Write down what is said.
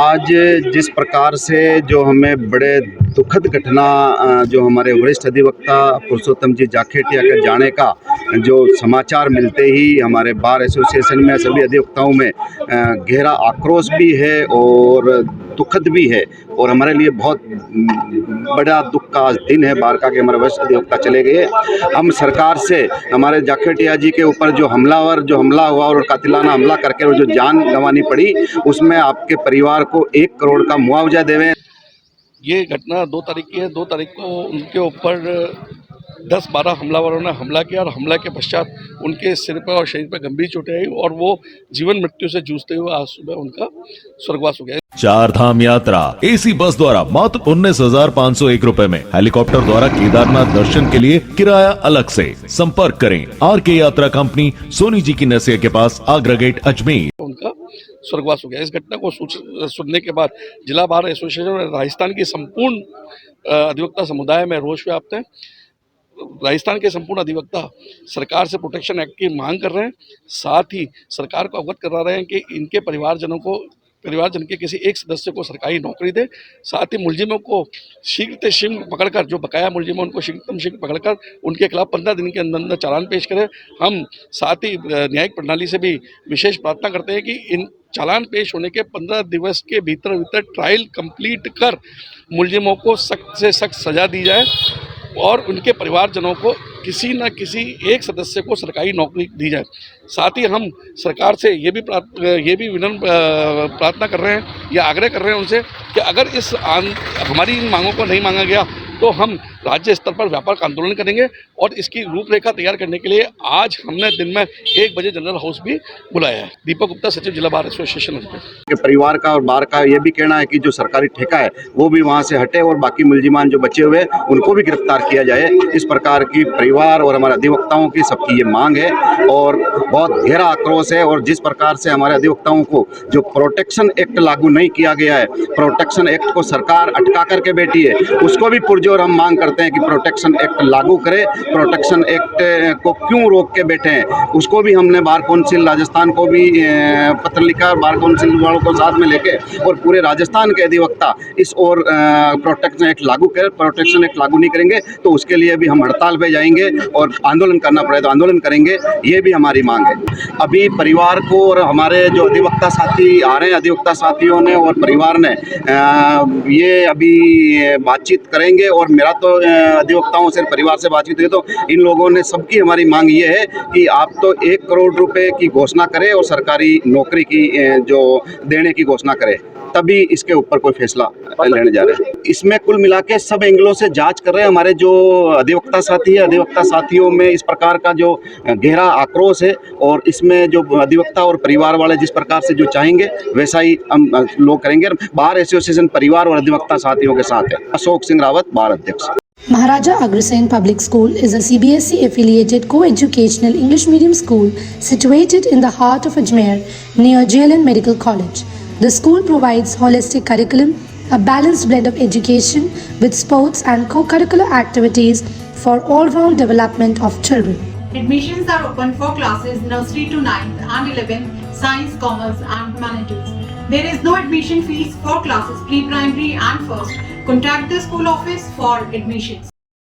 आज जिस प्रकार से जो हमें बड़े दुखद घटना जो हमारे वरिष्ठ अधिवक्ता पुरुषोत्तम जी जाखेटिया के जाने का जो समाचार मिलते ही हमारे बार एसोसिएशन में सभी अधिवक्ताओं में गहरा आक्रोश भी है और दुखद भी है। और हमारे लिए बहुत बड़ा दुख का आज दिन है बार का कि हमारे वरिष्ठ अधिवक्ता चले गए। हम सरकार से हमारे जाखेटिया जी के ऊपर जो हमला हुआ और कातिलाना हमला करके वो जो जान गंवानी पड़ी, उसमें आपके परिवार को 1 करोड़ का मुआवजा देवें। ये घटना 2 तारीख की है। 2 तारीख को उनके ऊपर 10-12 हमलावरों ने हमला किया और हमला के पश्चात उनके सिर पर और शरीर पर गंभीर चोटें आई और वो जीवन मृत्यु से जूझते हुए आज सुबह उनका स्वर्गवास हो गया। 4 धाम यात्रा एसी बस द्वारा मात्र 19,501 रुपए में, हेलीकॉप्टर द्वारा केदारनाथ दर्शन के लिए किराया अलग से। संपर्क करें RK यात्रा कंपनी, सोनी जी की नसिया के पास, आगरा गेट, अजमेर। उनका स्वर्गवास हो गया। इस घटना को सुनने के बाद जिला बार एसोसिएशन और राजस्थान की संपूर्ण अधिवक्ता समुदाय में रोष व्याप्त है। राजस्थान के संपूर्ण अधिवक्ता सरकार से प्रोटेक्शन एक्ट की मांग कर रहे हैं, साथ ही सरकार को अवगत करा रहे हैं कि इनके परिवारजन के किसी एक सदस्य को सरकारी नौकरी दे, साथ ही मुलजिमों को शीघ्र पकड़कर, जो बकाया मुलजिम है उनको शीघ्र पकड़कर उनके खिलाफ 15 दिन के अंदर चालान पेश करें। हम साथ ही न्यायिक प्रणाली से भी विशेष प्रार्थना करते हैं कि इन चालान पेश होने के 15 दिवस के भीतर ट्रायल कंप्लीट कर मुलजिमों को सख्त से सख्त सजा दी जाए और उनके परिवारजनों को किसी न किसी एक सदस्य को सरकारी नौकरी दी जाए। साथ ही हम सरकार से ये भी विनम्र प्रार्थना कर रहे हैं या आग्रह कर रहे हैं उनसे कि अगर हमारी इन मांगों को नहीं मांगा गया तो हम राज्य स्तर पर व्यापक आंदोलन करेंगे और इसकी रूपरेखा तैयार करने के लिए आज हमने दिन में 1 बजे जनरल हाउस भी बुलाया है। दीपक गुप्ता, सचिव जिला बार एसोसिएशन के परिवार का और बार का ये भी कहना है कि जो सरकारी ठेका है वो भी वहाँ से हटे और बाकी मुलजिमान जो बचे हुए उनको भी गिरफ्तार किया जाए। इस प्रकार की परिवार और हमारे अधिवक्ताओं की सबकी ये मांग है और बहुत गहरा आक्रोश है। और जिस प्रकार से हमारे अधिवक्ताओं को जो प्रोटेक्शन एक्ट लागू नहीं किया गया है, प्रोटेक्शन एक्ट को सरकार अटका करके बैठी है, उसको भी पुरजोर हम मांग करते हैं कि प्रोटेक्शन एक्ट लागू करे। प्रोटेक्शन एक्ट को क्यों रोक के बैठे हैं, उसको भी हमने बार काउंसिल राजस्थान को भी पत्र लिखा, बार काउंसिल वालों को साथ में लेके और पूरे राजस्थान के अधिवक्ता इस और प्रोटेक्शन एक्ट लागू करें। प्रोटेक्शन एक्ट लागू नहीं करेंगे तो उसके लिए भी हम हड़ताल पे जाएंगे और आंदोलन करना पड़े तो आंदोलन करेंगे, ये भी हमारी मांग है। अभी परिवार को और हमारे जो अधिवक्ता साथी आ रहे हैं, अधिवक्ता साथियों ने और परिवार ने ये अभी बातचीत करेंगे और मेरा तो अधिवक्ताओं से परिवार से बातचीत हुई तो इन लोगों ने सबकी हमारी मांग ये है कि आप तो 1 करोड़ रुपए की घोषणा करें और सरकारी नौकरी की जो देने की घोषणा करें, तभी इसके ऊपर कोई फैसला लेने जा रहे हैं। इसमें कुल मिला के सब एंगलों से जांच कर रहे हैं हमारे जो अधिवक्ता साथी है। अधिवक्ता साथियों में इस प्रकार का जो गहरा आक्रोश है और इसमें जो अधिवक्ता और परिवार वाले जिस प्रकार से जो चाहेंगे वैसा ही हम लोग करेंगे। बार एसोसिएशन परिवार और अधिवक्ता साथियों के साथ है। अशोक सिंह रावत, बार अध्यक्ष। Maharaja Agrasen Public School is a CBSE affiliated co-educational English medium school situated in the heart of Ajmer near JLN Medical College. The school provides holistic curriculum, a balanced blend of education with sports and co-curricular activities for all-round development of children. Admissions are open for classes nursery to 9th and 11th, science, commerce and humanities. There is no admission fees for classes pre-primary and first. Contact the school office for admissions.